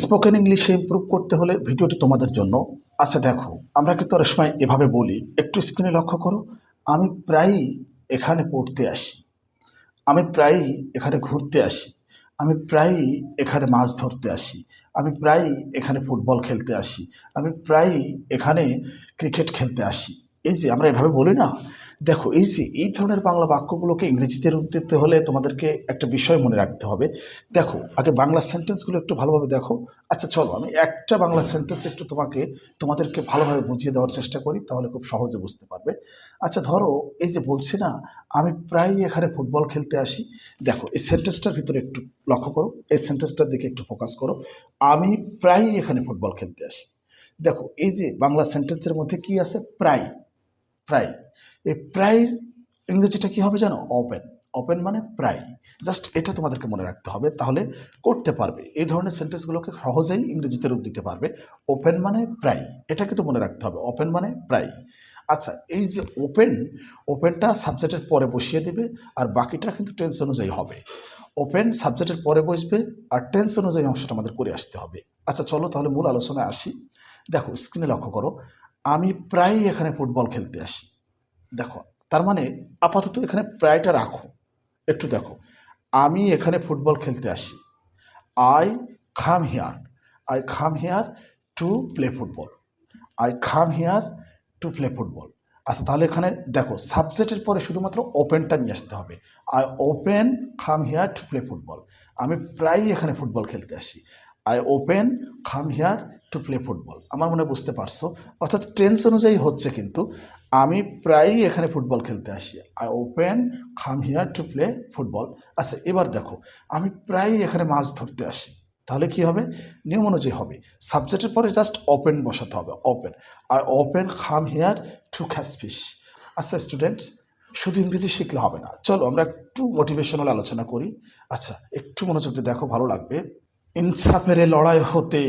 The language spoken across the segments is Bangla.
স্পোকেন ইংলিশে ইমপ্রুভ করতে হলে ভিডিওটি তোমাদের জন্য। আচ্ছা দেখো, আমরা কিন্তু অনেক সময় এভাবে বলি, একটু স্ক্রিনে লক্ষ্য করো। আমি প্রায়ই এখানে পড়তে আসি, আমি প্রায়ই এখানে ঘুরতে আসি, আমি প্রায়ই এখানে মাছ ধরতে আসি, আমি প্রায়ই এখানে ফুটবল খেলতে আসি, আমি প্রায়ই এখানে ক্রিকেট খেলতে আসি। এই যে আমরা এভাবে বলি না, দেখো এই যে এই ধরনের বাংলা বাক্যগুলোকে ইংরেজিতে রূপ দিতে হলে তোমাদেরকে একটা বিষয় মনে রাখতে হবে। দেখো আগে বাংলা সেন্টেন্সগুলো একটু ভালোভাবে দেখো। আচ্ছা চলো আমি একটা বাংলা সেন্টেন্স একটু তোমাদেরকে ভালোভাবে বুঝিয়ে দেওয়ার চেষ্টা করি, তাহলে খুব সহজে বুঝতে পারবে। আচ্ছা ধরো, এই যে বলছি না, আমি প্রায়ই এখানে ফুটবল খেলতে আসি। দেখো এই সেন্টেন্সটার ভিতরে একটু লক্ষ্য করো, এই সেন্টেন্সটার দিকে একটু ফোকাস করো। আমি প্রায়ই এখানে ফুটবল খেলতে আসি। দেখো এই যে বাংলা সেন্টেন্সের মধ্যে কি আছে? প্রায়। প্রায়। এই প্রায় ইংরেজিটা কি হবে জানো? ওপেন। ওপেন মানে প্রায়। জাস্ট এটা তোমাদেরকে মনে রাখতে হবে, তাহলে করতে পারবে। এই ধরনের সেন্টেন্সগুলোকে সহজেই ইংরেজিতে রূপ দিতে পারবে। ওপেন মানে প্রায়, এটা কিন্তু মনে রাখতে হবে। ওপেন মানে প্রায়। আচ্ছা এই যে ওপেন, ওপেনটা সাবজেক্টের পরে বসিয়ে দেবে, আর বাকিটা কিন্তু টেন্স অনুযায়ী হবে। ওপেন সাবজেক্টের পরে বসবে, আর টেন্স অনুযায়ী অংশটা আমাদের করে আসতে হবে। আচ্ছা চলো তাহলে মূল আলোচনায় আসি। দেখো স্ক্রিনে লক্ষ্য করো, আমি প্রায়ই এখানে ফুটবল খেলতে আসি। দেখো তার মানে আপাতত এখানে প্রায়টা রাখো। একটু দেখো, আমি এখানে ফুটবল খেলতে আসি। আই খাম হিয়ার, আই খাম here to play football, I খাম হিয়ার টু প্লে ফুটবল। আচ্ছা তাহলে এখানে দেখো সাবজেক্টের পরে শুধুমাত্র ওপেনটা নিয়ে আসতে হবে। আই ওপেন খাম হিয়ার টু প্লে ফুটবল। আমি প্রায়ই এখানে ফুটবল খেলতে আসি। আই ওপেন খাম হিয়ার টু প্লে ফুটবল। আমার মনে হয় বুঝতে পারছো, অর্থাৎ টেন্স অনুযায়ী হচ্ছে কিন্তু। আমি প্রায়ই এখানে ফুটবল খেলতে আসি। আই ওপেন খাম হিয়ার টু প্লে ফুটবল। আচ্ছা এবার দেখো, আমি প্রায়ই এখানে মাছ ধরতে আসি। তাহলে কি হবে? নিয়ম অনুযায়ী হবে, সাবজেক্টের পরে জাস্ট ওপেন বসাতে হবে। ওপেন, আই ওপেন খাম হিয়ার টু ক্যাচ ফিশ। আচ্ছা স্টুডেন্টস, শুধু ইংরেজি শিখলে হবে না, চলো আমরা একটু মোটিভেশনাল আলোচনা করি। আচ্ছা একটু মনোযোগ দিয়ে দেখো, ভালো লাগবে। ইনসাফের এ লড়াই হতে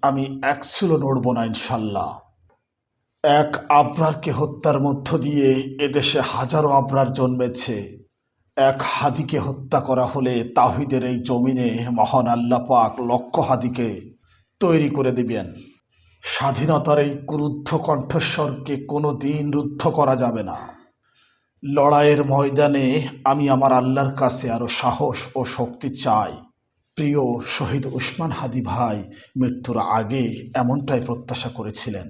আমি এক চুলো নড়ব না ইনশাল্লাহ। এক আবরারকে হত্যার মধ্য দিয়ে এদেশে হাজারো আবরার জন্মেছে। এক হাদিকে হত্যা করা হলে তাওহীদের এই জমিনে মহান আল্লাহ পাক লক্ষ হাদিকে তৈরি করে দিবেন। স্বাধীনতার এই ক্রুদ্ধ কণ্ঠস্বরকে কোনো দিন রুদ্ধ করা যাবে না। লড়াইয়ের ময়দানে আমি আমার আল্লাহর কাছে আরো সাহস ও শক্তি চাই। প্রিয় শহীদ উসমান হাদি ভাই মৃত্যুর আগে এমনটাই প্রত্যাশা করেছিলেন।